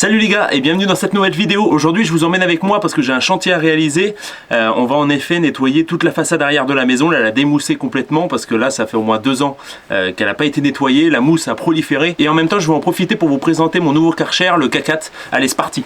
Salut les gars et bienvenue dans cette nouvelle vidéo. Aujourd'hui je vous emmène avec moi parce que j'ai un chantier à réaliser. On va en effet nettoyer toute la façade arrière de la maison, là, la démousser complètement parce que là ça fait au moins 2 ans qu'elle n'a pas été nettoyée, la mousse a proliféré. Et en même temps je vais en profiter pour vous présenter mon nouveau Karcher, le K4. Allez c'est parti.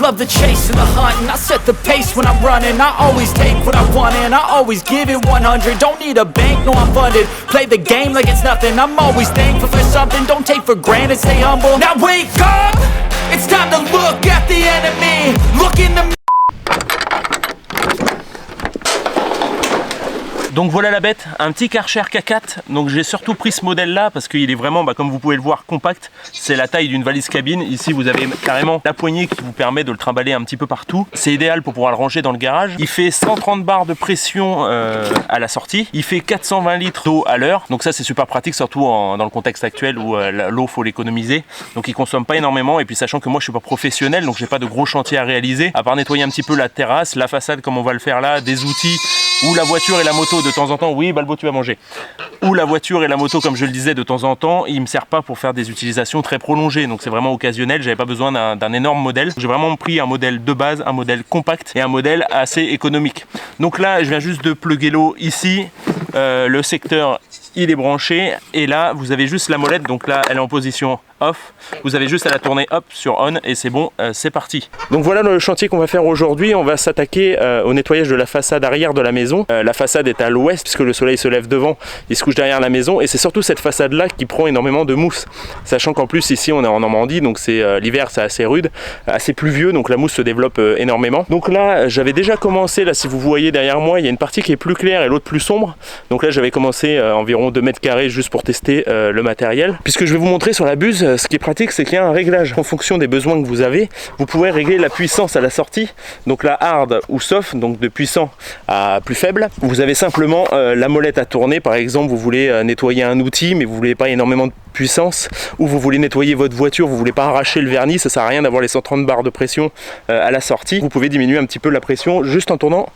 Love the chase and the hunt, and I set the pace when I'm running. I always take what I want and I always give it 100. Don't need a bank, no I'm funded. Play the game like it's nothing. I'm always thankful for something. Don't take for granted, stay humble. Now wake up, it's time to look at the enemy. Look in the Donc voilà la bête, un petit Karcher K4. Donc j'ai surtout pris ce modèle là parce qu'il est vraiment, comme vous pouvez le voir, compact. C'est la taille d'une valise cabine. Ici vous avez carrément la poignée qui vous permet de le trimballer un petit peu partout. C'est idéal pour pouvoir le ranger dans le garage. Il fait 130 bars de pression à la sortie. Il fait 420 litres d'eau à l'heure. Donc ça c'est super pratique, surtout dans le contexte actuel où l'eau faut l'économiser. Donc il consomme pas énormément. Et puis sachant que moi je suis pas professionnel, donc j'ai pas de gros chantiers à réaliser. À part nettoyer un petit peu la terrasse, la façade comme on va le faire là, des outils ou la voiture et la moto de temps en temps. Oui Balbo tu vas manger. Ou la voiture et la moto comme je le disais de temps en temps. Il me sert pas pour faire des utilisations très prolongées. Donc c'est vraiment occasionnel. J'avais pas besoin d'un énorme modèle. J'ai vraiment pris un modèle de base, un modèle compact et un modèle assez économique. Donc là je viens juste de plugger l'eau ici. Le secteur il est branché et là vous avez juste la molette, donc là elle est en position off, vous avez juste à la tourner hop sur on et c'est bon, c'est parti. Donc voilà le chantier qu'on va faire aujourd'hui. On va s'attaquer au nettoyage de la façade arrière de la maison. La façade est à l'ouest puisque le soleil se lève devant, il se couche derrière la maison et c'est surtout cette façade là qui prend énormément de mousse, sachant qu'en plus ici on est en Normandie, donc c'est l'hiver, c'est assez rude, assez pluvieux, donc la mousse se développe énormément. Donc là j'avais déjà commencé, là si vous voyez derrière moi il y a une partie qui est plus claire et l'autre plus sombre, donc là j'avais commencé environ 2 mètres carrés juste pour tester le matériel. Puisque je vais vous montrer sur la buse, ce qui est pratique c'est qu'il y a un réglage en fonction des besoins que vous avez. Vous pouvez régler la puissance à la sortie, donc la hard ou soft, donc de puissant à plus faible. Vous avez simplement la molette à tourner, par exemple vous voulez nettoyer un outil mais vous voulez pas énormément de puissance, ou vous voulez nettoyer votre voiture, vous voulez pas arracher le vernis, ça sert à rien d'avoir les 130 bars de pression à la sortie. Vous pouvez diminuer un petit peu la pression juste en tournant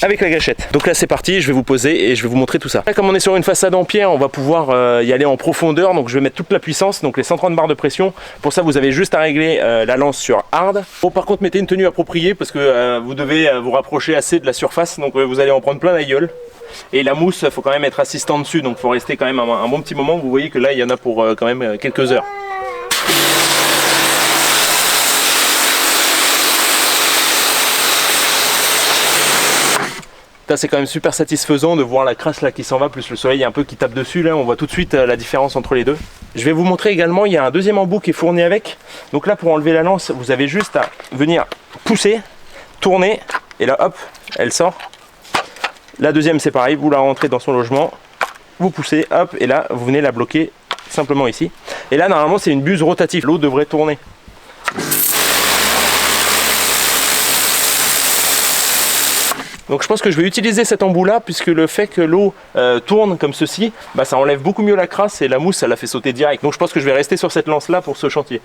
avec la gâchette. Donc là c'est parti, je vais vous poser et je vais vous montrer tout ça. Là, comme on est sur une façade en pierre, on va pouvoir y aller en profondeur, donc je vais mettre toute la puissance, donc les 130 barres de pression. Pour ça vous avez juste à régler la lance sur hard. Bon par contre mettez une tenue appropriée parce que vous devez vous rapprocher assez de la surface, donc vous allez en prendre plein la gueule. Et la mousse, il faut quand même être assistant dessus, donc il faut rester quand même un bon petit moment. Vous voyez que là il y en a pour quand même quelques heures. C'est quand même super satisfaisant de voir la crasse là qui s'en va, plus le soleil un peu qui tape dessus. Là on voit tout de suite la différence entre les deux. Je vais vous montrer également, il y a un deuxième embout qui est fourni avec. Donc là pour enlever la lance, vous avez juste à venir pousser, tourner, et là hop, elle sort. La deuxième c'est pareil, vous la rentrez dans son logement, vous poussez, hop, et là vous venez la bloquer simplement ici. Et là normalement c'est une buse rotative, l'eau devrait tourner. Donc je pense que je vais utiliser cet embout là puisque le fait que l'eau tourne comme ceci, bah, ça enlève beaucoup mieux la crasse et la mousse ça la fait sauter direct. Donc je pense que je vais rester sur cette lance là pour ce chantier.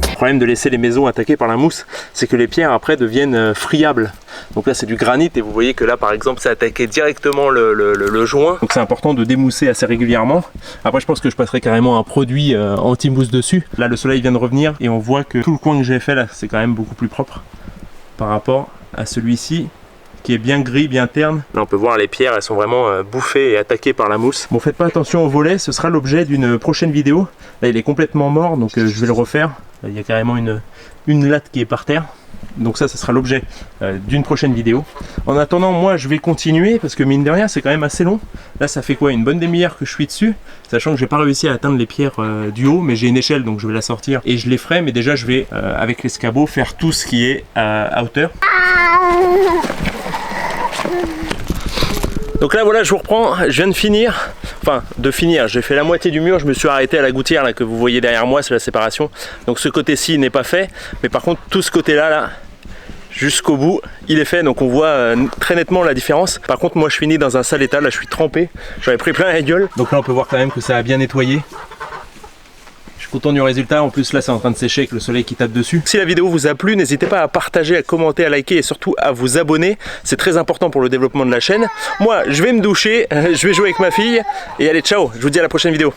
Le problème de laisser les maisons attaquées par la mousse, c'est que les pierres après deviennent friables. Donc là c'est du granit et vous voyez que là par exemple c'est attaqué directement le joint. Donc c'est important de démousser assez régulièrement. Après je pense que je passerai carrément un produit anti-mousse dessus. Là le soleil vient de revenir et on voit que tout le coin que j'ai fait là c'est quand même beaucoup plus propre par rapport à celui-ci qui est bien gris, bien terne. Là on peut voir les pierres, elles sont vraiment bouffées et attaquées par la mousse. Bon faites pas attention au volet, ce sera l'objet d'une prochaine vidéo. Là il est complètement mort donc je vais le refaire. Là, il y a carrément une latte qui est par terre. Donc ça sera l'objet d'une prochaine vidéo. En attendant, moi je vais continuer parce que mine de rien c'est quand même assez long. Là ça fait quoi, une bonne demi-heure que je suis dessus, sachant que j'ai pas réussi à atteindre les pierres du haut, mais j'ai une échelle donc je vais la sortir et je les ferai. Mais déjà je vais avec l'escabeau faire tout ce qui est à hauteur. Donc là voilà, je vous reprends, je viens de finir, j'ai fait la moitié du mur, je me suis arrêté à la gouttière là, que vous voyez derrière moi, c'est la séparation. Donc ce côté-ci n'est pas fait, mais par contre tout ce côté-là, là, jusqu'au bout, il est fait, donc on voit très nettement la différence. Par contre moi je finis dans un sale état, là je suis trempé, j'en ai pris plein la gueule. Donc là on peut voir quand même que ça a bien nettoyé. Je suis content du résultat, en plus là c'est en train de sécher avec le soleil qui tape dessus. Si la vidéo vous a plu, n'hésitez pas à partager, à commenter, à liker et surtout à vous abonner. C'est très important pour le développement de la chaîne. Moi je vais me doucher, je vais jouer avec ma fille et allez ciao, je vous dis à la prochaine vidéo.